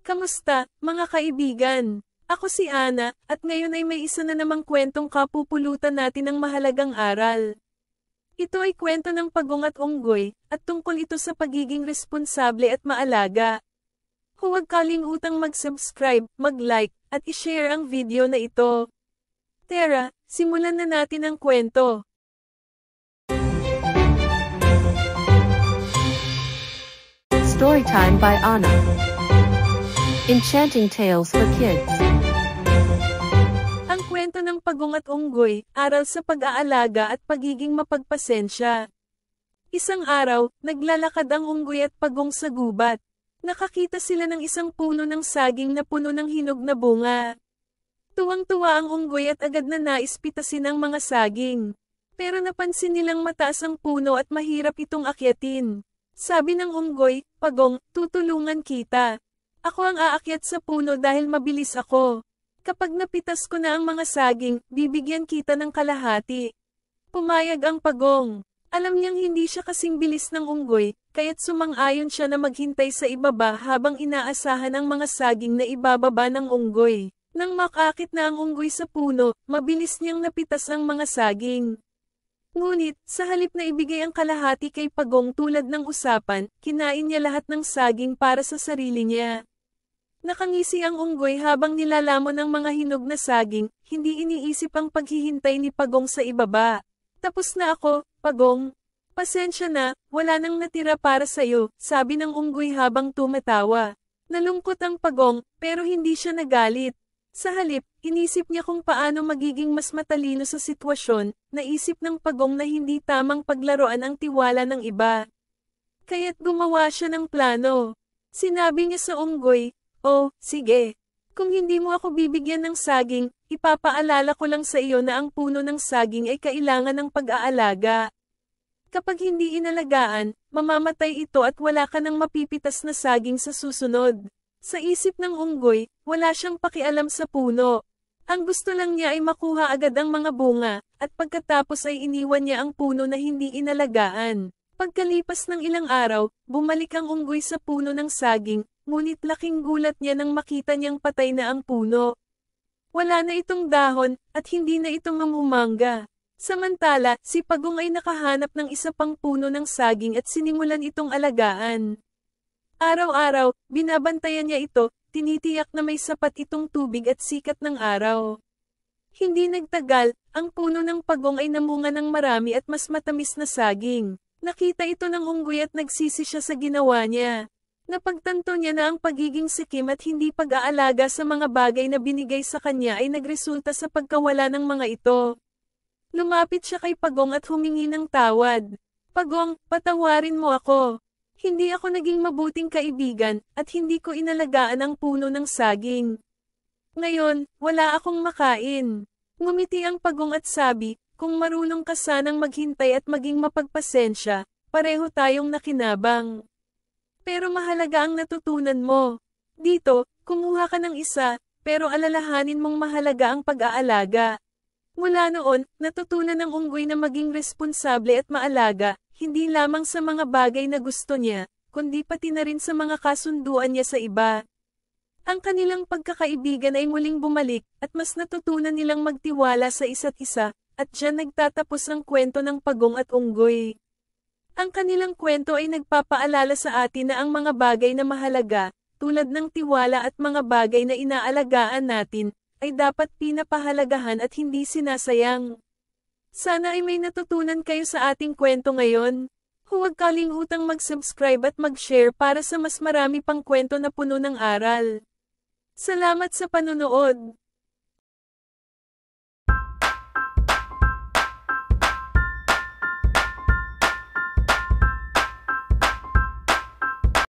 Kamusta, mga kaibigan? Ako si Ana, at ngayon ay may isa na namang kwentong kapupulutan natin ng mahalagang aral. Ito ay kwento ng pagong at unggoy, at tungkol ito sa pagiging responsable at maalaga. Huwag kalimutang mag-subscribe, mag-like, at i-share ang video na ito. Tara, simulan na natin ang kwento. Storytime by Anna. Enchanting Tales for Kids. Ang kwento ng pagong at unggoy, aral sa pag-aalaga at pagiging mapagpasensya. Isang araw, naglalakad ang unggoy at pagong sa gubat. Nakakita sila ng isang puno ng saging na puno ng hinog na bunga. Tuwang-tuwa ang unggoy at agad na nais pitasin ang mga saging. Pero napansin nilang mataas ang puno at mahirap itong akyatin. Sabi ng unggoy, "Pagong, tutulungan kita. Ako ang aakyat sa puno dahil mabilis ako. Kapag napitas ko na ang mga saging, bibigyan kita ng kalahati." Pumayag ang pagong. Alam niyang hindi siya kasing bilis ng unggoy, kaya't sumang-ayon siya na maghintay sa ibaba habang inaasahan ang mga saging na ibababa ng unggoy. Nang makakit na ang unggoy sa puno, mabilis niyang napitas ang mga saging. Ngunit, sa halip na ibigay ang kalahati kay pagong tulad ng usapan, kinain niya lahat ng saging para sa sarili niya. Nakangisi ang unggoy habang nilalamon ang mga hinog na saging, hindi iniisip ang paghihintay ni pagong sa ibaba. "Tapos na ako, pagong. Pasensya na, wala nang natira para sa'yo," sabi ng unggoy habang tumatawa. Nalungkot ang pagong, pero hindi siya nagalit. Sa halip, inisip niya kung paano magiging mas matalino sa sitwasyon, naisip ng pagong na hindi tamang paglaruan ang tiwala ng iba. Kaya't gumawa siya ng plano. Sinabi niya sa unggoy, "Oh, sige. Kung hindi mo ako bibigyan ng saging, ipapaalala ko lang sa iyo na ang puno ng saging ay kailangan ng pag-aalaga. Kapag hindi inalagaan, mamamatay ito at wala ka ng mapipitas na saging sa susunod." Sa isip ng unggoy, wala siyang pakialam sa puno. Ang gusto lang niya ay makuha agad ang mga bunga, at pagkatapos ay iniwan niya ang puno na hindi inalagaan. Pagkalipas ng ilang araw, bumalik ang unggoy sa puno ng saging, ngunit laking gulat niya nang makita niyang patay na ang puno. Wala na itong dahon, at hindi na ito mamumangga. Samantala, si pagong ay nakahanap ng isa pang puno ng saging at sinimulan itong alagaan. Araw-araw, binabantayan niya ito, tinitiyak na may sapat itong tubig at sikat ng araw. Hindi nagtagal, ang puno ng pagong ay namunga ng marami at mas matamis na saging. Nakita ito ng unggoy at nagsisi siya sa ginawa niya. Napagtanto niya na ang pagiging sikim at hindi pag-aalaga sa mga bagay na binigay sa kanya ay nagresulta sa pagkawala ng mga ito. Lumapit siya kay pagong at humingi ng tawad. "Pagong, patawarin mo ako. Hindi ako naging mabuting kaibigan, at hindi ko inalagaan ang puno ng saging. Ngayon, wala akong makain." Ngumiti ang pagong at sabi, "Kung marunong ka sanang maghintay at maging mapagpasensya, pareho tayong nakinabang. Pero mahalaga ang natutunan mo. Dito, kumuha ka ng isa, pero alalahanin mong mahalaga ang pag-aalaga." Mula noon, natutunan ng unggoy na maging responsable at maalaga, hindi lamang sa mga bagay na gusto niya, kundi pati na rin sa mga kasunduan niya sa iba. Ang kanilang pagkakaibigan ay muling bumalik, at mas natutunan nilang magtiwala sa isa't isa, at diyan nagtatapos ang kwento ng pagong at unggoy. Ang kanilang kwento ay nagpapaalala sa atin na ang mga bagay na mahalaga, tulad ng tiwala at mga bagay na inaalagaan natin, ay dapat pinapahalagahan at hindi sinasayang. Sana ay may natutunan kayo sa ating kwento ngayon. Huwag kalimutang mag-subscribe at mag-share para sa mas marami pang kwento na puno ng aral. Salamat sa panonood!